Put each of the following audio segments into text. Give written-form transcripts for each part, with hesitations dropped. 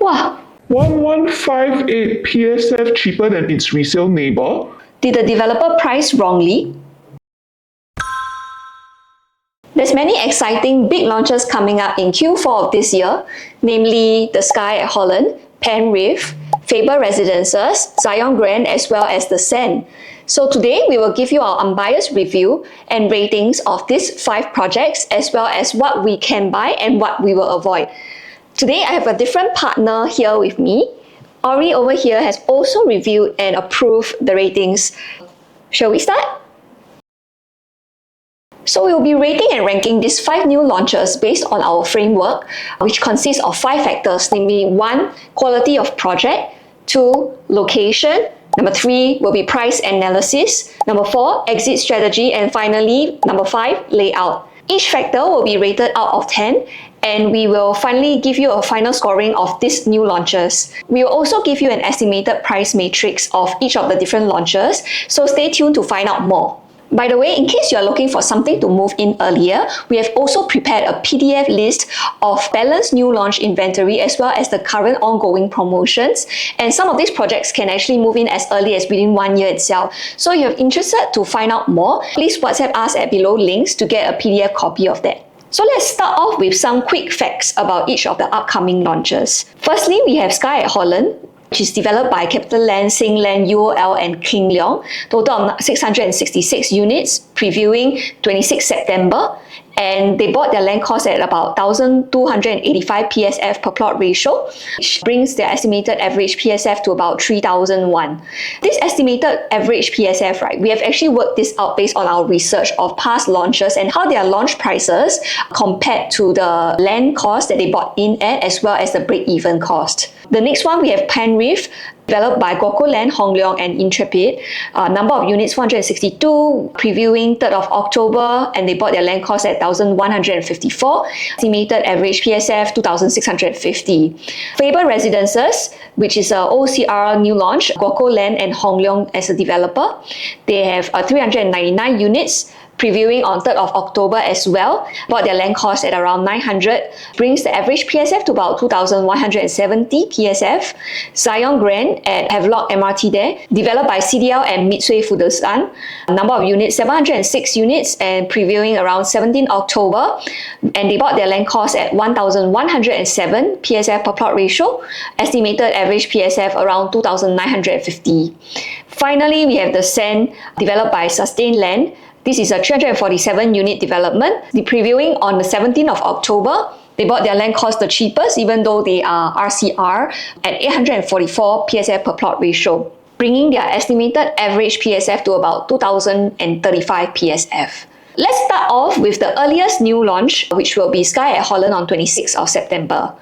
Wow! 1158 PSF cheaper than its resale neighbor. Did the developer price wrongly? There's many exciting big launches coming up in Q4 of this year, namely the Skye at Holland, Penrith, Faber Residences, Zyon Grand, as well as the Sen. So today we will give you our unbiased review and ratings of these 5 projects, as well as what we can buy and what we will avoid. Today I have a different partner here with me. Ori over here has also reviewed and approved the ratings. Shall we start? So we will be rating and ranking these 5 new launches based on our framework, which consists of 5 factors, namely 1, quality of project, 2, location, number 3 will be price analysis, number 4, exit strategy, and finally, number 5, layout. Each factor will be rated out of 10, and we will finally give you a final scoring of these new launches. We will also give you an estimated price matrix of each of the different launches, so stay tuned to find out more. By the way, in case you are looking for something to move in earlier, we have also prepared a PDF list of balanced new launch inventory as well as the current ongoing promotions. And some of these projects can actually move in as early as within 1 year itself. So if you're interested to find out more, please WhatsApp us at below links to get a PDF copy of that. So let's start off with some quick facts about each of the upcoming launches. Firstly, we have Skye at Holland, which is developed by CapitaLand, Singland, UOL and King Leong. Total of 666 units, previewing 26 September. And they bought their land cost at about 1,285 PSF per plot ratio, which brings their estimated average PSF to about 3,001. This estimated average PSF, right, we have actually worked this out based on our research of past launches and how their launch prices compared to the land cost that they bought in at, as well as the break-even cost. The next one, we have Penrith, developed by Land, Hong Leong and Intrepid. Number of units 462, previewing 3rd of October, and they bought their land cost at 1,154. Estimated average PSF 2,650. Faber Residences, which is a OCR new launch, Land and Hong Leong as a developer. They have 399 units, previewing on 3rd of October as well. Bought their land cost at around 900, brings the average PSF to about 2,170 PSF. Zyon Grand at Havelock MRT there, developed by CDL and Mitsui Fudosan. Number of units 706 units and previewing around 17 October. And they bought their land cost at 1,107 PSF per plot ratio. Estimated average PSF around 2,950. Finally, we have the Sen, developed by Sustain Land. This is a 347 unit development. The previewing on the 17th of October. They bought their land cost the cheapest, even though they are RCR, at 844 PSF per plot ratio, bringing their estimated average PSF to about 2,035 PSF. Let's start off with the earliest new launch, which will be Skye at Holland on 26th of September.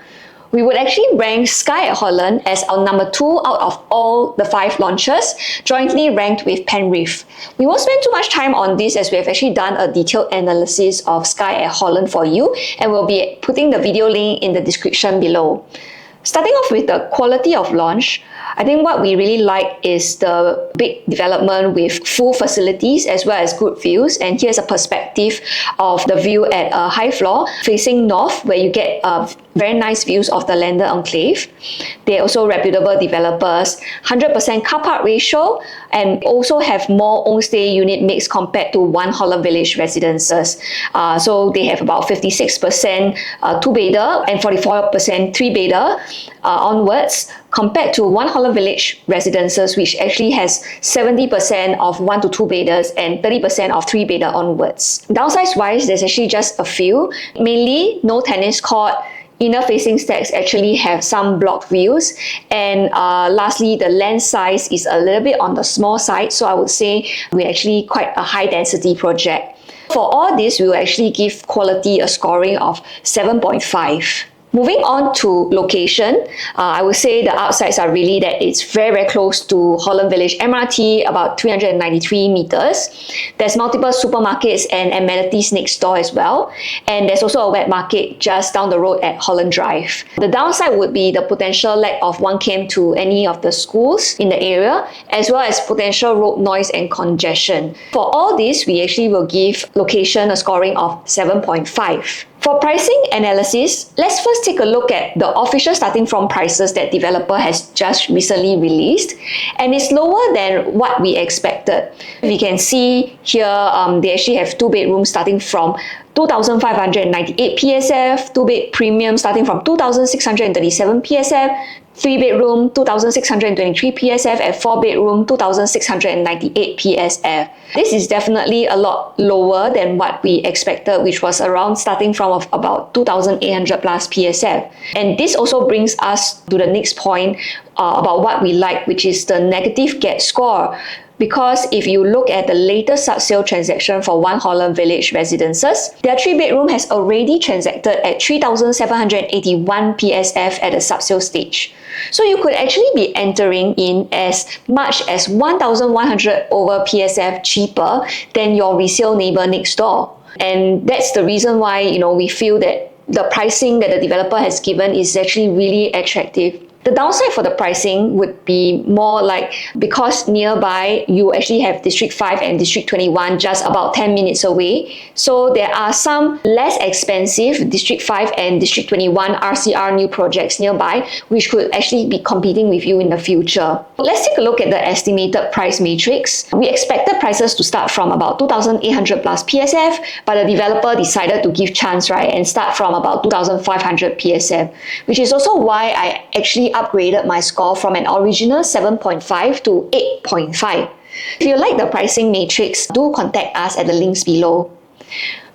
We would actually rank Skye at Holland as our number 2 out of all the 5 launches, jointly ranked with Penrith. We won't spend too much time on this as we have actually done a detailed analysis of Skye at Holland for you, and we'll be putting the video link in the description below. Starting off with the quality of launch, I think what we really like is the big development with full facilities as well as good views. And here's a perspective of the view at a high floor facing north, where you get very nice views of the landed enclave. They're also reputable developers, 100% car park ratio, and also have more own stay unit mix compared to One Holland Village Residences. So they have about 56% 2-bedder and 44% 3-bedder onwards, compared to One Holland Village Residences, which actually has 70% of 1 to 2 bedders and 30% of 3-bedder onwards. Downsides wise, there's actually just a few, mainly no tennis court. Inner facing stacks actually have some blocked views, and lastly, the land size is a little bit on the small side, so I would say we're actually quite a high density project. For all this, we will actually give quality a scoring of 7.5. Moving on to location, I would say the upsides are really that it's very, very close to Holland Village MRT, about 393 meters. There's multiple supermarkets and amenities next door as well. And there's also a wet market just down the road at Holland Drive. The downside would be the potential lack of 1 km to any of the schools in the area, as well as potential road noise and congestion. For all this, we actually will give location a scoring of 7.5. For pricing analysis, let's first take a look at the official starting from prices that developer has just recently released, and it's lower than what we expected. We can see here they actually have 2 bedrooms starting from 2,598 PSF, 2-bed premium starting from 2,637 PSF, 3-bedroom 2,623 PSF, and 4-bedroom 2,698 PSF. This is definitely a lot lower than what we expected, which was around starting from about 2,800 plus PSF. And this also brings us to the next point about what we like, which is the negative GET score. Because if you look at the latest sub-sale transaction for One Holland Village Residences, their 3-bedroom has already transacted at 3,781 PSF at the sub-sale stage. So you could actually be entering in as much as 1,100 over PSF cheaper than your resale neighbor next door. And that's the reason why, we feel that the pricing that the developer has given is actually really attractive. The downside for the pricing would be more like, because nearby you actually have District 5 and District 21 just about 10 minutes away. So there are some less expensive District 5 and District 21 RCR new projects nearby, which could actually be competing with you in the future. Let's take a look at the estimated price matrix. We expected prices to start from about 2,800 plus PSF, but the developer decided to give chance, right, and start from about 2,500 PSF, which is also why I actually upgraded my score from an original 7.5 to 8.5. If you like the pricing matrix, do contact us at the links below.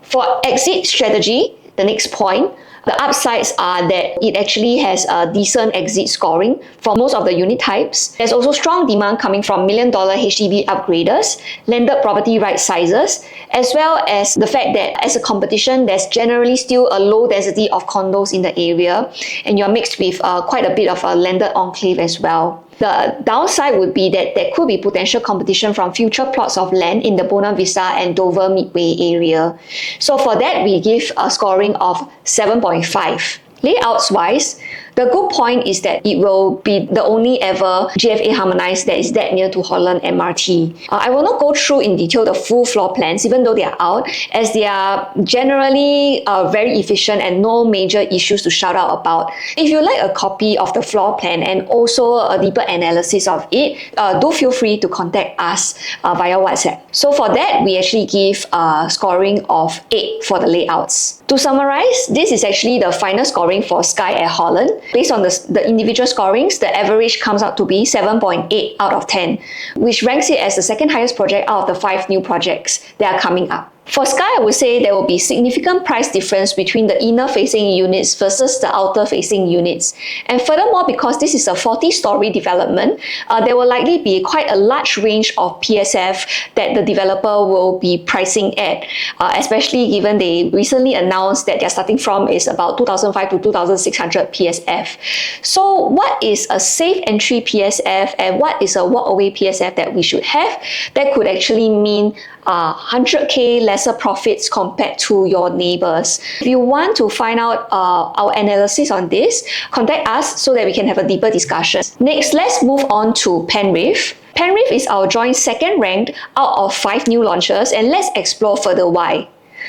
For exit strategy, the next point, the upsides are that it actually has a decent exit scoring for most of the unit types. There's also strong demand coming from $1 million HDB upgraders, landed property right sizes, as well as the fact that as a competition, there's generally still a low density of condos in the area, and you're mixed with quite a bit of a landed enclave as well. The downside would be that there could be potential competition from future plots of land in the Buona Vista and Dover Midway area. So for that, we give a scoring of 7.5. Layouts-wise, the good point is that it will be the only ever GFA harmonized that is that near to Holland MRT. I will not go through in detail the full floor plans, even though they are out, as they are generally very efficient and no major issues to shout out about. If you like a copy of the floor plan and also a deeper analysis of it, do feel free to contact us via WhatsApp. So for that, we actually give a scoring of 8 for the layouts. To summarize, this is actually the final scoring for Skye at Holland. Based on the individual scorings, the average comes out to be 7.8 out of 10, which ranks it as the second highest project out of the 5 new projects that are coming up. For Skye, I would say there will be significant price difference between the inner-facing units versus the outer-facing units. And furthermore, because this is a 40-story development, there will likely be quite a large range of PSF that the developer will be pricing at, especially given they recently announced that their starting from is about 2,500 to 2,600 PSF. So what is a safe entry PSF and what is a walk-away PSF that we should have? That could actually mean 100k lesser profits compared to your neighbors. If you want to find out our analysis on this, contact us so that we can have a deeper discussion. Next, let's move on to Penrith. Penrith is our joint second ranked out of 5 new launches, and let's explore further why.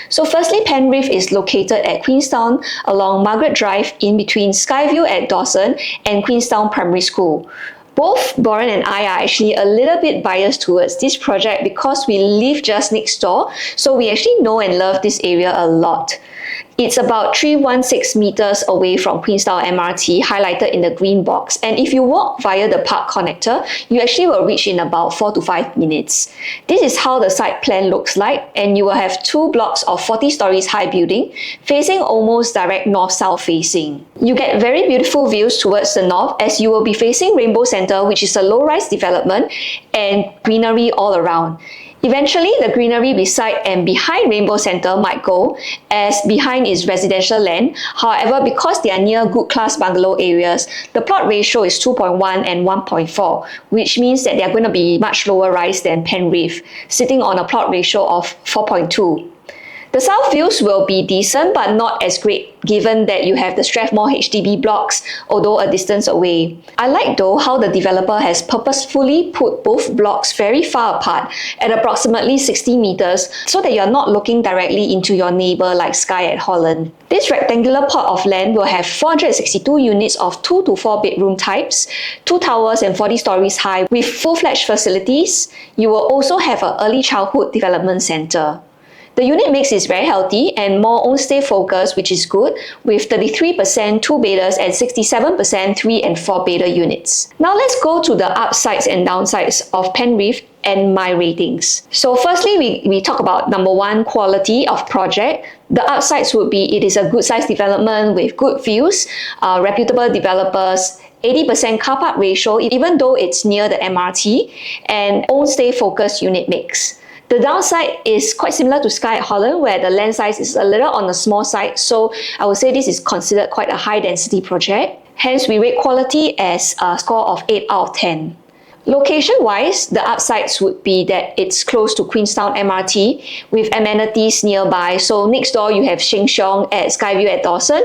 So firstly, Penrith is located at Queenstown along Margaret Drive in between Skyview at Dawson and Queenstown Primary School. Both Boren and I are actually a little bit biased towards this project because we live just next door, so we actually know and love this area a lot. It's about 316 meters away from Queenstown MRT, highlighted in the green box. And if you walk via the park connector, you actually will reach in about 4 to 5 minutes. This is how the site plan looks like, and you will have 2 blocks of 40 stories high building, facing almost direct north-south facing. You get very beautiful views towards the north as you will be facing Rainbow Centre, which is a low-rise development, and greenery all around. Eventually, the greenery beside and behind Rainbow Centre might go, as behind is residential land. However, because they are near good class bungalow areas, the plot ratio is 2.1 and 1.4, which means that they are going to be much lower rise than Penrith, sitting on a plot ratio of 4.2. The south views will be decent but not as great given that you have the Strathmore HDB blocks, although a distance away. I like though how the developer has purposefully put both blocks very far apart at approximately 60 meters so that you're not looking directly into your neighbour like Skye at Holland. This rectangular plot of land will have 462 units of 2 to 4 bedroom types, 2 towers and 40 stories high with full-fledged facilities. You will also have an early childhood development centre. The unit mix is very healthy and more own-stay focused, which is good, with 33% 2-bedders and 67% 3 and 4-bedder units. Now let's go to the upsides and downsides of Penrith and my ratings. So firstly, we talk about number 1, quality of project. The upsides would be it is a good size development with good views, reputable developers, 80% car park ratio, even though it's near the MRT, and own-stay focused unit mix. The downside is quite similar to Skye at Holland, where the land size is a little on the small side, so I would say this is considered quite a high density project. Hence, we rate quality as a score of 8 out of 10. Location-wise, the upsides would be that it's close to Queenstown MRT with amenities nearby. So next door you have Sheng Siong at Skyview at Dawson,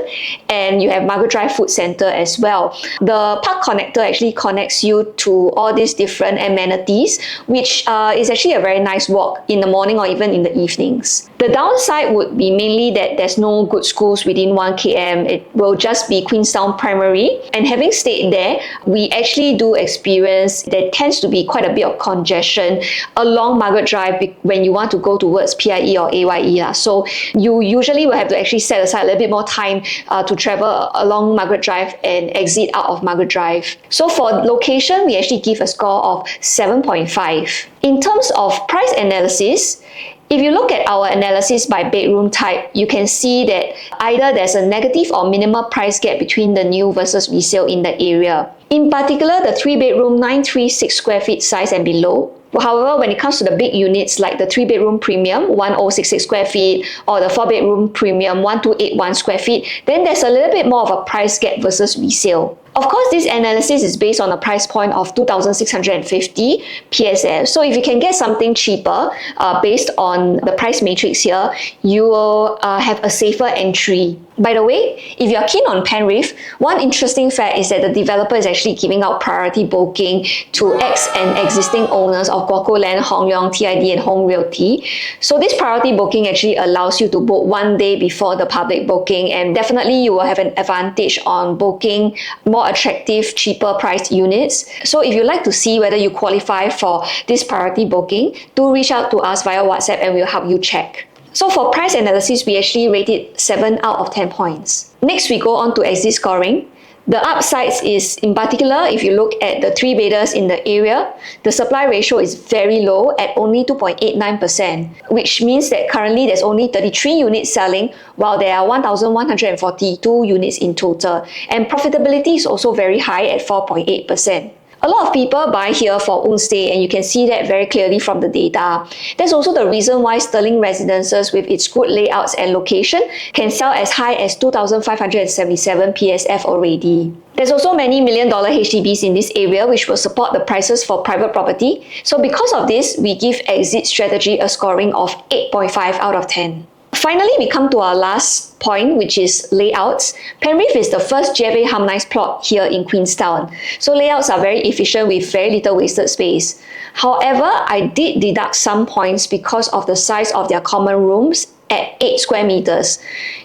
and you have Margaret Drive Food Centre as well. The park connector actually connects you to all these different amenities, which is actually a very nice walk in the morning or even in the evenings. The downside would be mainly that there's no good schools within 1 km. It will just be Queenstown Primary. And having stayed there, we actually do experience that tends to be quite a bit of congestion along Margaret Drive when you want to go towards PIE or AYE. So you usually will have to actually set aside a little bit more time to travel along Margaret Drive and exit out of Margaret Drive. So for location, we actually give a score of 7.5. In terms of price analysis, if you look at our analysis by bedroom type, you can see that either there's a negative or minimal price gap between the new versus resale in the area. In particular, the 3-bedroom 936 square feet size and below. However, when it comes to the big units like the 3-bedroom premium 1066 square feet or the 4-bedroom premium 1281 square feet, then there's a little bit more of a price gap versus resale. Of course, this analysis is based on a price point of 2,650 PSF. So if you can get something cheaper based on the price matrix here, you will have a safer entry. By the way, if you're keen on Penrith, one interesting fact is that the developer is actually giving out priority booking to ex and existing owners of Guoco Land, Hong Leong, TID and Home Realty. So this priority booking actually allows you to book 1 day before the public booking, and definitely you will have an advantage on booking more attractive, cheaper priced units. So if you'd like to see whether you qualify for this priority booking, do reach out to us via WhatsApp and we'll help you check. So for price analysis, we actually rate it 7 out of 10 points. Next, we go on to exit scoring. The upsides is, in particular, if you look at the 3-bedders in the area, the supply ratio is very low at only 2.89%, which means that currently there's only 33 units selling, while there are 1,142 units in total. And profitability is also very high at 4.8%. A lot of people buy here for own stay, and you can see that very clearly from the data. That's also the reason why Sterling Residences, with its good layouts and location, can sell as high as 2,577 PSF already. There's also many $1 million HDBs in this area which will support the prices for private property. So because of this, we give exit strategy a scoring of 8.5 out of 10. Finally, we come to our last point, which is layouts. Penrith is the first GFA harmonized plot here in Queenstown. So layouts are very efficient with very little wasted space. However, I did deduct some points because of the size of their common rooms at 8 square meters,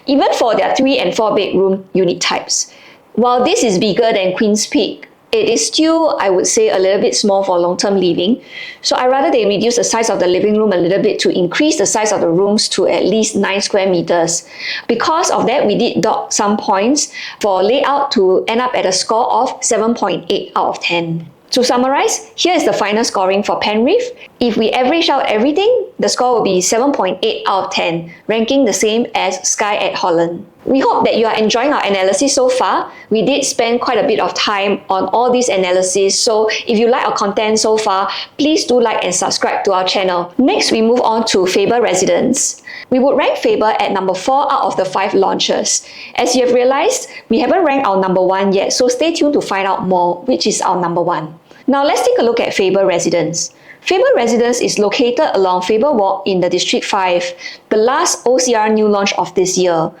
even for their 3 and 4 bedroom unit types. While this is bigger than Queen's Peak, it is still, I would say, a little bit small for long-term living. So I rather they reduce the size of the living room a little bit to increase the size of the rooms to at least 9 square meters. Because of that, we did dock some points for layout to end up at a score of 7.8 out of 10. To summarize, here is the final scoring for Penrith. If we average out everything, the score will be 7.8 out of 10, ranking the same as Skye at Holland. We hope that you are enjoying our analysis so far. We did spend quite a bit of time on all these analyses, so if you like our content so far, please do like and subscribe to our channel. Next, we move on to Faber Residence. We would rank Faber at number 4 out of the 5 launches. As you have realized, we haven't ranked our number 1 yet, so stay tuned to find out more, which is our number 1. Now let's take a look at Faber Residence. Faber Residence is located along Faber Walk in the District 5, the last OCR new launch of this year.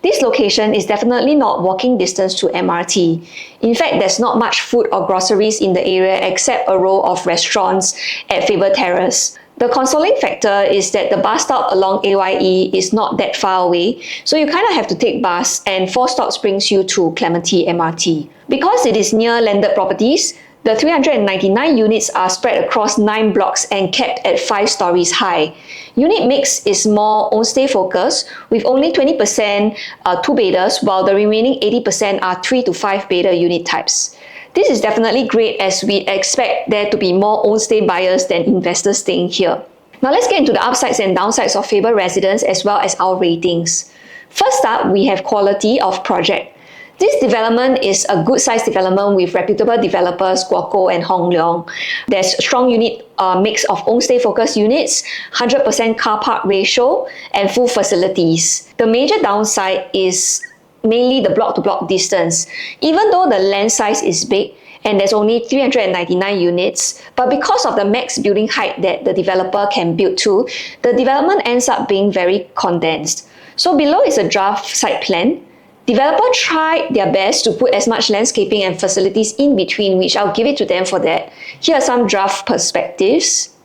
This location is definitely not walking distance to MRT. In fact, there's not much food or groceries in the area except a row of restaurants at Faber Terrace. The consoling factor is that the bus stop along AYE is not that far away, so you kind of have to take bus and 4 stops brings you to Clementi MRT. Because it is near landed properties, the 399 units are spread across 9 blocks and kept at 5 stories high. Unit mix is more own-stay focused, with only 20% 2-bedders, while the remaining 80% are 3 to 5-bedder unit types. This is definitely great as we expect there to be more own-stay buyers than investors staying here. Now let's get into the upsides and downsides of Faber Residence as well as our ratings. First up, we have quality of project. This development is a good-sized development with reputable developers Guoco and Hong Leong. There's a strong unit mix of own-stay focused units, 100% car park ratio, and full facilities. The major downside is mainly the block-to-block distance. Even though the land size is big and there's only 399 units, but because of the max building height that the developer can build to, the development ends up being very condensed. So below is a draft site plan. Developer tried their best to put as much landscaping and facilities in between, which I'll give it to them for that. Here are some draft perspectives.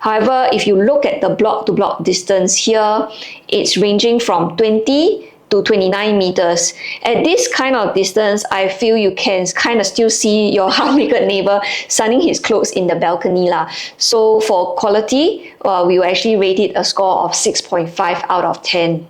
However, if you look at the block-to-block distance here, it's ranging from 20 to 29 meters. At this kind of distance, I feel you can kind of still see your half-naked neighbor sunning his clothes in the balcony lah. So for quality, we will actually rate it a score of 6.5 out of 10.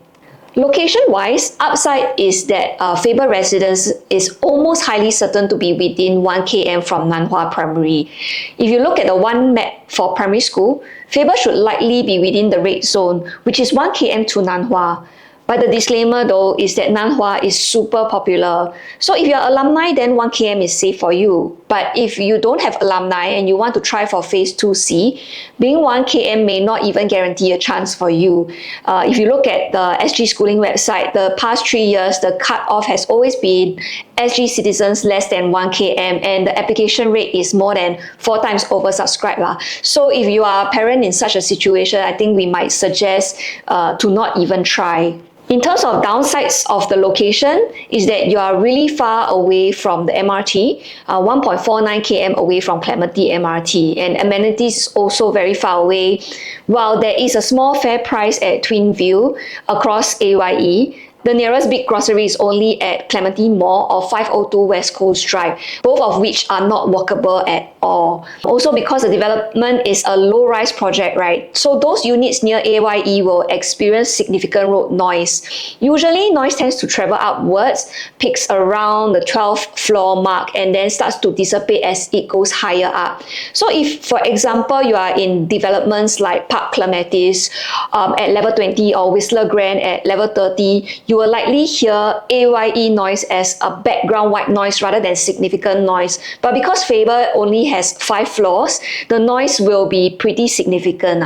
Location-wise, upside is that Faber Residence is almost highly certain to be within 1 km from Nanhua Primary. If you look at the one map for primary school, Faber should likely be within the red zone, which is 1 km to Nanhua. But the disclaimer though is that Nanhua is super popular. So if you're alumni, then 1 km is safe for you. But if you don't have alumni and you want to try for phase 2C, being 1 km may not even guarantee a chance for you. If you look at the SG Schooling website, the past 3 years, the cutoff has always been SG citizens less than 1 km and the application rate is more than 4 times oversubscribed lah. So if you are a parent in such a situation, I think we might suggest to not even try. In terms of downsides of the location is that you are really far away from the MRT, 1.49 km away from Clementi MRT, and amenities is also very far away. While there is a small fair price at Twin View across AYE, the nearest big grocery is only at Clementi Mall or 502 West Coast Drive, both of which are not walkable at all. Also because the development is a low-rise project, right? So those units near AYE will experience significant road noise. Usually noise tends to travel upwards, peaks around the 12th floor mark and then starts to dissipate as it goes higher up. So if, for example, you are in developments like Park Clematis at level 20 or Whistler Grand at level 30, you will likely hear AYE noise as a background white noise rather than significant noise. But because Faber only has 5 floors, the noise will be pretty significant.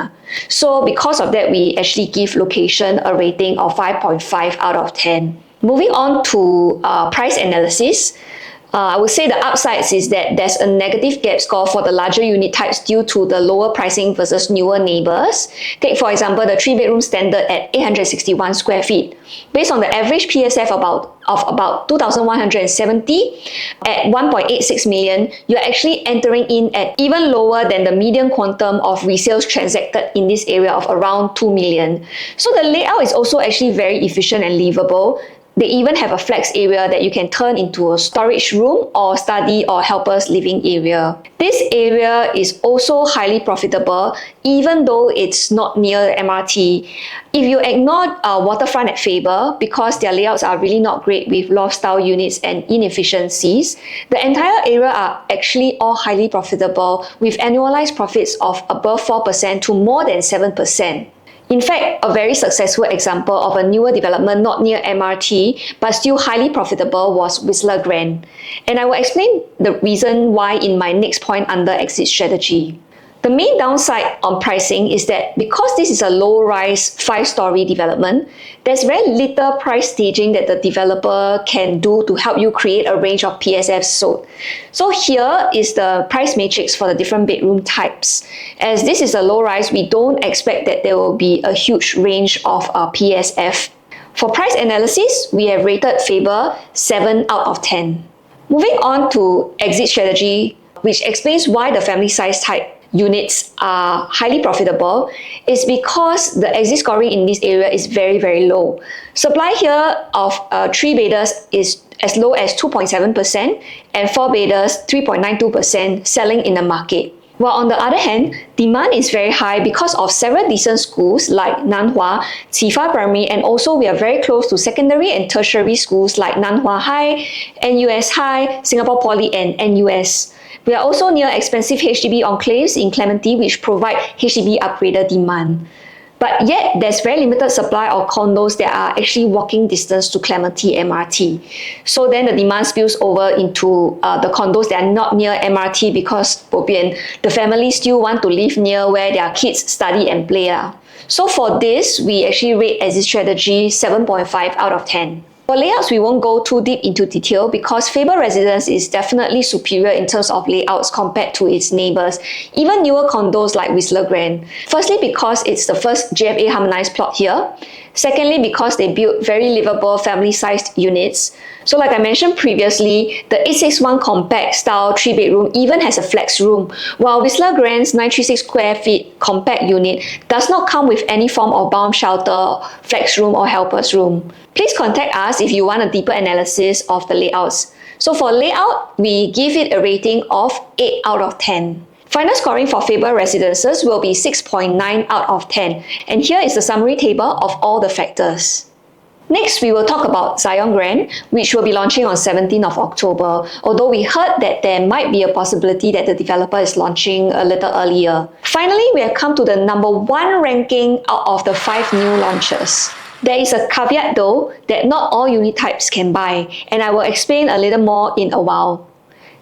So because of that, we actually give location a rating of 5.5 out of 10. Moving on to price analysis. I would say the upsides is that there's a negative gap score for the larger unit types due to the lower pricing versus newer neighbors. Take for example the 3-bedroom standard at 861 square feet. Based on the average PSF of about 2,170 at 1.86 million, you're actually entering in at even lower than the median quantum of resales transacted in this area of around 2 million. So the layout is also actually very efficient and livable. They even have a flex area that you can turn into a storage room or study or helpers living area. This area is also highly profitable even though it's not near the MRT. If you ignore waterfront at Faber because their layouts are really not great with loft-style units and inefficiencies, the entire area are actually all highly profitable with annualized profits of above 4% to more than 7%. In fact, a very successful example of a newer development not near MRT but still highly profitable was Whistler Grand. And I will explain the reason why in my next point under exit strategy. The main downside on pricing is that because this is a low-rise 5-story development, there's very little price staging that the developer can do to help you create a range of PSFs sold. So here is the price matrix for the different bedroom types. As this is a low-rise, we don't expect that there will be a huge range of PSF. For price analysis, we have rated Faber 7 out of 10. Moving on to exit strategy, which explains why the family size type units are highly profitable, is because the exit scoring in this area is very, very low. Supply here of 3 bedders is as low as 2.7% and 4 bedders 3.92% selling in the market. While on the other hand, demand is very high because of several decent schools like Nanhua, Qifa Primary, and also we are very close to secondary and tertiary schools like Nanhua High, NUS High, Singapore Poly, and NUS. We are also near expensive HDB enclaves in Clementi, which provide HDB upgrader demand. But yet, there's very limited supply of condos that are actually walking distance to Clementi MRT. So then the demand spills over into the condos that are not near MRT because the family still want to live near where their kids study and play. So for this, we actually rate exit strategy 7.5 out of 10. For layouts, we won't go too deep into detail because Faber Residence is definitely superior in terms of layouts compared to its neighbours, even newer condos like Zyon Grand. Firstly, because it's the first GFA harmonised plot here. Secondly, because they built very livable family-sized units. So like I mentioned previously, the 861 compact style 3-bedroom even has a flex room, while Zyon Grand's 936 square feet compact unit does not come with any form of bomb shelter, flex room or helper's room. Please contact us if you want a deeper analysis of the layouts. So for layout, we give it a rating of 8 out of 10. Final scoring for Faber Residences will be 6.9 out of 10, and here is the summary table of all the factors. Next, we will talk about Zyon Grand, which will be launching on 17th of October, although we heard that there might be a possibility that the developer is launching a little earlier. Finally, we have come to the number 1 ranking out of the 5 new launches. There is a caveat though that not all unit types can buy, and I will explain a little more in a while.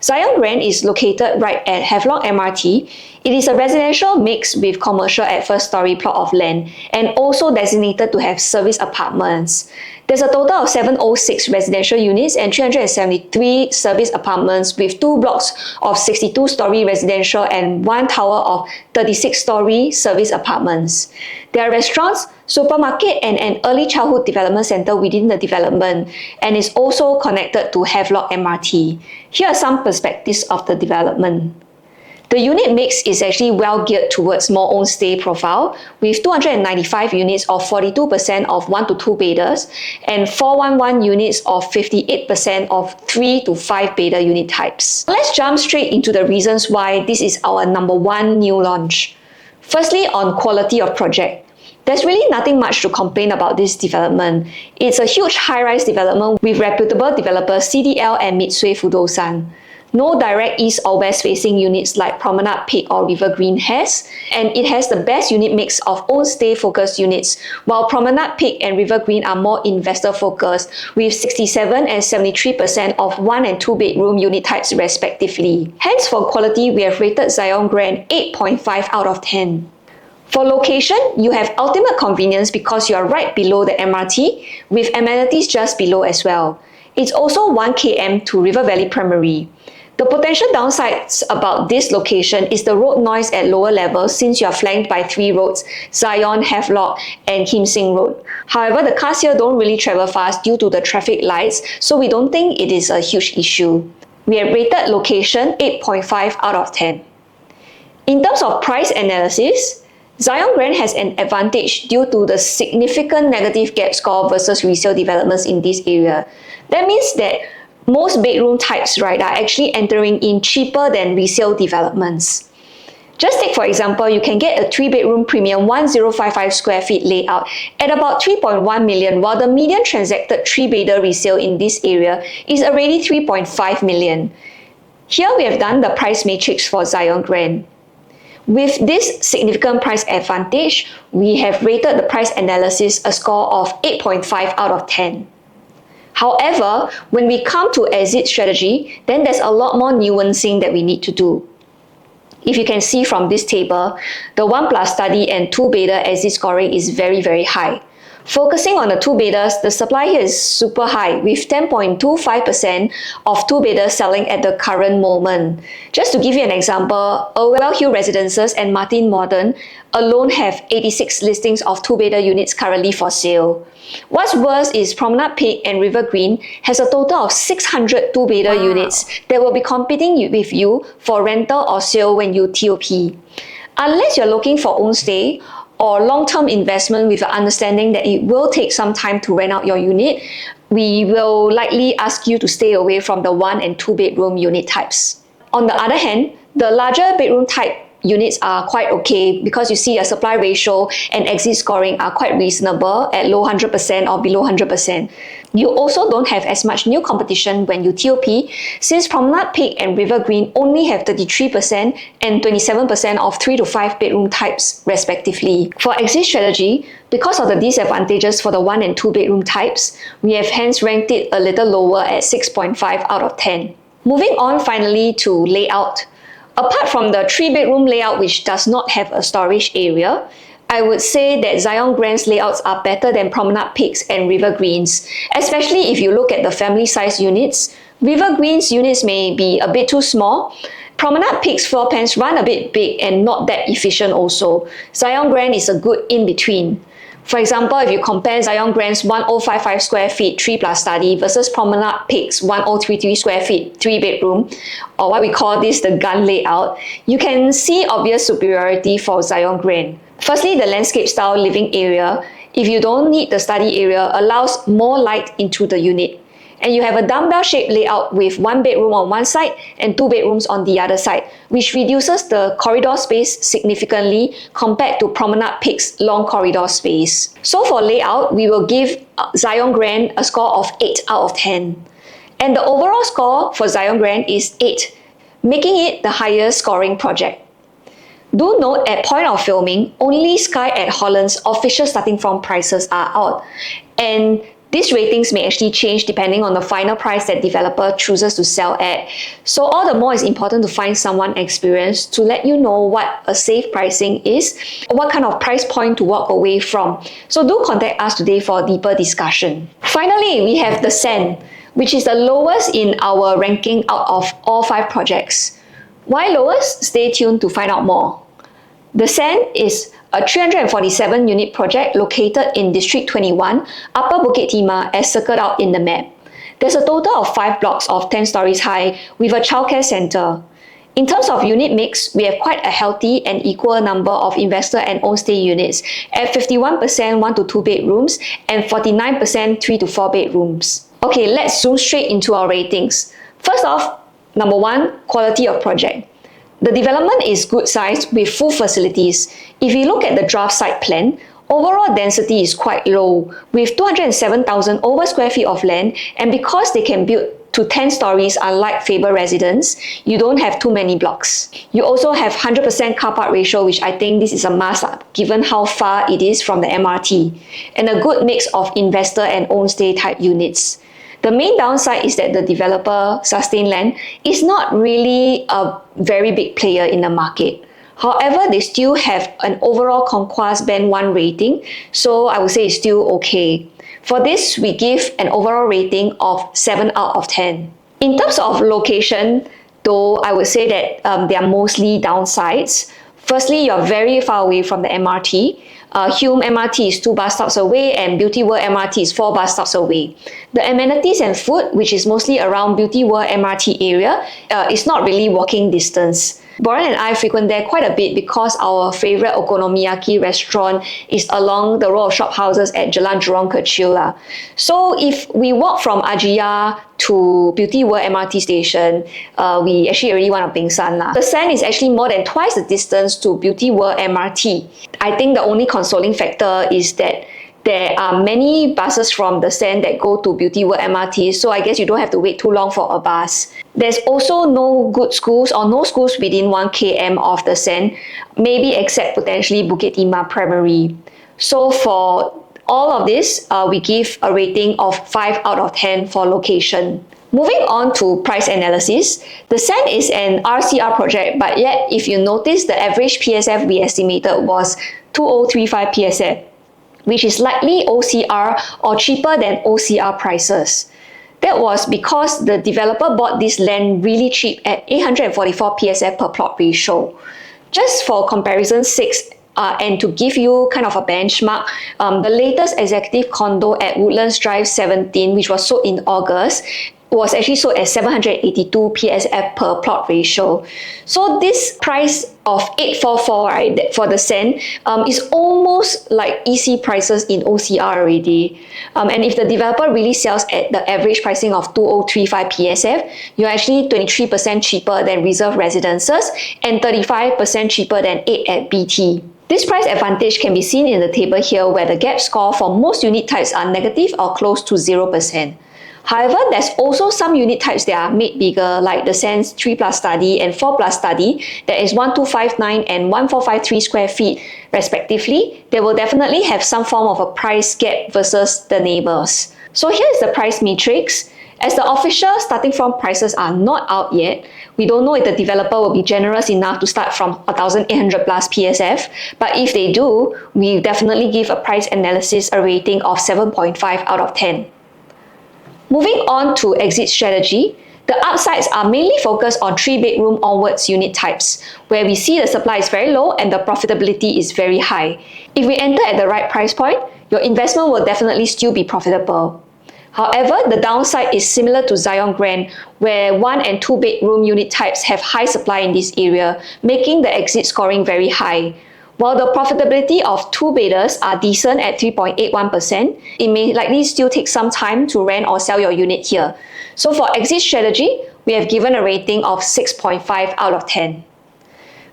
Zyon Grand is located right at Havelock MRT. It is a residential mix with commercial at first story plot of land and also designated to have service apartments. There's a total of 706 residential units and 373 service apartments with 2 blocks of 62-story residential and 1 tower of 36-story service apartments. There are restaurants, supermarket, and an early childhood development center within the development, and is also connected to Havelock MRT. Here are some perspectives of the development. The unit mix is actually well geared towards more own stay profile, with 295 units of 42% of 1 to 2 bedders and 411 units of 58% of 3 to 5 bedder unit types. Let's jump straight into the reasons why this is our number 1 new launch. Firstly, on quality of project. There's really nothing much to complain about this development. It's a huge high-rise development with reputable developers CDL and Mitsui Fudosan. No direct east or west facing units like Promenade Peak or River Green has, and it has the best unit mix of own stay focused units, while Promenade Peak and River Green are more investor focused with 67 and 73% of 1 and 2 bedroom unit types respectively. Hence for quality, we have rated Zyon Grand 8.5 out of 10. For location, you have ultimate convenience because you are right below the MRT with amenities just below as well. It's also 1 km to River Valley Primary. The potential downsides about this location is the road noise at lower levels since you are flanked by 3 roads, Zyon, Havelock, and Kim Sing Road. However, the cars here don't really travel fast due to the traffic lights, so we don't think it is a huge issue. We have rated location 8.5 out of 10. In terms of price analysis, Zyon Grand has an advantage due to the significant negative gap score versus resale developments in this area. That means that most bedroom types, are actually entering in cheaper than resale developments. Just take for example, you can get a 3-bedroom premium 1055 square feet layout at about 3.1 million, while the median transacted 3-bedder resale in this area is already 3.5 million. Here we have done the price matrix for Zyon Grand. With this significant price advantage, we have rated the price analysis a score of 8.5 out of 10. However, when we come to exit strategy, then there's a lot more nuancing that we need to do. If you can see from this table, the 1+ study and 2-bedder exit scoring is very, very high. Focusing on the two-bedders, the supply here is super high with 10.25% of two-bedders selling at the current moment. Just to give you an example, Well Hill Residences and Martin Modern alone have 86 listings of two-bedder units currently for sale. What's worse is Promenade Peak and River Green has a total of 600 two-bedder units that will be competing with you for rental or sale when you TOP. Unless you're looking for own stay or long-term investment with the understanding that it will take some time to rent out your unit, we will likely ask you to stay away from the 1 and 2 bedroom unit types. On the other hand, the larger bedroom type units are quite okay because you see a supply ratio and exit scoring are quite reasonable at low 100% or below 100%. You also don't have as much new competition when you TOP, since Promenade Peak and River Green only have 33% and 27% of 3 to 5 bedroom types respectively. For exit strategy, because of the disadvantages for the 1 and 2 bedroom types, we have hence ranked it a little lower at 6.5 out of 10. Moving on finally to layout. Apart from the 3-bedroom layout which does not have a storage area, I would say that Zyon Grand's layouts are better than Promenade Peak's and River Green's, especially if you look at the family size units. River Green's units may be a bit too small. Promenade Peak's floor plans run a bit big and not that efficient also. Zyon Grand is a good in-between. For example, if you compare Zyon Grand's 1055 square feet 3 plus study versus Promenade Peak's 1033 square feet 3 bedroom, or what we call this the gun layout, you can see obvious superiority for Zyon Grand. Firstly, the landscape style living area, if you don't need the study area, allows more light into the unit. And you have a dumbbell shaped layout with 1 bedroom on one side and 2 bedrooms on the other side, which reduces the corridor space significantly compared to Promenade Peak's long corridor space. So for layout, we will give Zyon Grand a score of 8 out of 10. And the overall score for Zyon Grand is 8, making it the highest scoring project. Do note at point of filming, only Skye at Holland's official starting from prices are out. And these ratings may actually change depending on the final price that developer chooses to sell at. So all the more it's important to find someone experienced to let you know what a safe pricing is, or what kind of price point to walk away from. So do contact us today for a deeper discussion. Finally, we have the Sen, which is the lowest in our ranking out of all 5 projects. Why lowest? Stay tuned to find out more. The Sen is a 347 unit project located in District 21, Upper Bukit Timah as circled out in the map. There's a total of 5 blocks of 10 stories high with a childcare center. In terms of unit mix, we have quite a healthy and equal number of investor and own stay units at 51% 1 to 2 bedrooms and 49% 3 to 4 bedrooms. Okay, let's zoom straight into our ratings. First off, number 1, quality of project. The development is good size with full facilities. If you look at the draft site plan, overall density is quite low with 207,000 over square feet of land, and because they can build to 10 stories unlike Faber Residence, you don't have too many blocks. You also have 100% car park ratio, which I think this is a must given how far it is from the MRT, and a good mix of investor and own stay type units. The main downside is that the developer, Sustain Land, is not really a very big player in the market. However, they still have an overall Conquest Band 1 rating, so I would say it's still okay. For this, we give an overall rating of 7 out of 10. In terms of location, though, I would say that they are mostly downsides. Firstly, you're very far away from the MRT. Hume MRT is 2 bus stops away and Beauty World MRT is 4 bus stops away. The amenities and food, which is mostly around Beauty World MRT area, is not really walking distance. Boran and I frequent there quite a bit because our favorite okonomiyaki restaurant is along the row of shop houses at Jalan Jurong Kecil. So if we walk from Ajia to Beauty World MRT station, we actually already want to pingsan. The Sen is actually more than twice the distance to Beauty World MRT. I think the only consoling factor is that there are many buses from the Sen that go to Beauty World MRT, so I guess you don't have to wait too long for a bus. There's also no good schools or no schools within 1 km of the Sen, maybe except potentially Bukit Timah Primary. So for all of this, we give a rating of 5 out of 10 for location. Moving on to price analysis, the Sen is an RCR project, but yet if you notice, the average PSF we estimated was 2035 PSF. which is likely OCR or cheaper than OCR prices. That was because the developer bought this land really cheap at 844 PSF per plot ratio. Just for comparison's sake, and to give you kind of a benchmark, the latest executive condo at Woodlands Drive 17, which was sold in August, was actually sold at 782 PSF per plot ratio. So this price of 844, right, for the Sen is almost like EC prices in OCR already. And if the developer really sells at the average pricing of 2035 PSF, you're actually 23% cheaper than reserve residences and 35% cheaper than 8 at BT. This price advantage can be seen in the table here, where the gap score for most unit types are negative or close to 0%. However, there's also some unit types that are made bigger, like the Sen's 3+ study and 4+ study that is 1259 and 1453 square feet respectively. They will definitely have some form of a price gap versus the neighbors. So here is the price matrix. As the official starting from prices are not out yet, we don't know if the developer will be generous enough to start from 1,800 plus PSF, but if they do, we definitely give a price analysis a rating of 7.5 out of 10. Moving on to exit strategy, the upsides are mainly focused on 3-bedroom onwards unit types, where we see the supply is very low and the profitability is very high. If we enter at the right price point, your investment will definitely still be profitable. However, the downside is similar to Zyon Grand, where 1 and 2-bedroom unit types have high supply in this area, making the exit scoring very high. While the profitability of 2-bedders are decent at 3.81%, it may likely still take some time to rent or sell your unit here. So for exit strategy, we have given a rating of 6.5 out of 10.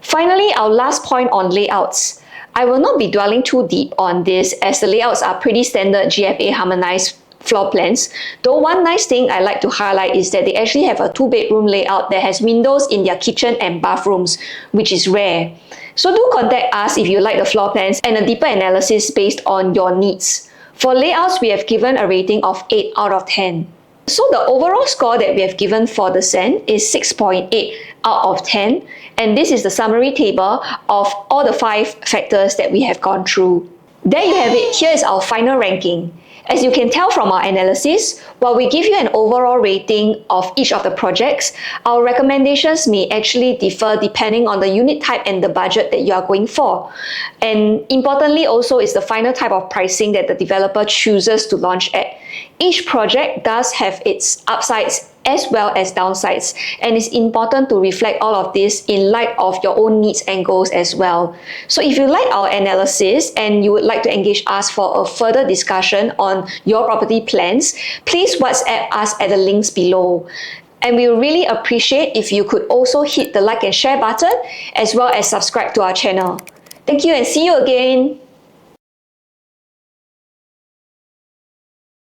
Finally, our last point on layouts. I will not be dwelling too deep on this, as the layouts are pretty standard GFA harmonized floor plans, though one nice thing I like to highlight is that they actually have a 2-bedroom layout that has windows in their kitchen and bathrooms, which is rare. So do contact us if you like the floor plans and a deeper analysis based on your needs. For layouts, we have given a rating of 8 out of 10. So the overall score that we have given for the Sen is 6.8 out of 10, and this is the summary table of all the 5 factors that we have gone through. There you have it. Here is our final ranking. As you can tell from our analysis, while we give you an overall rating of each of the projects, our recommendations may actually differ depending on the unit type and the budget that you are going for. And importantly also is the final type of pricing that the developer chooses to launch at. Each project does have its upsides as well as downsides, and it's important to reflect all of this in light of your own needs and goals as well. So if you like our analysis and you would like to engage us for a further discussion on your property plans, please WhatsApp us at the links below. And we would really appreciate if you could also hit the like and share button as well as subscribe to our channel. Thank you and see you again.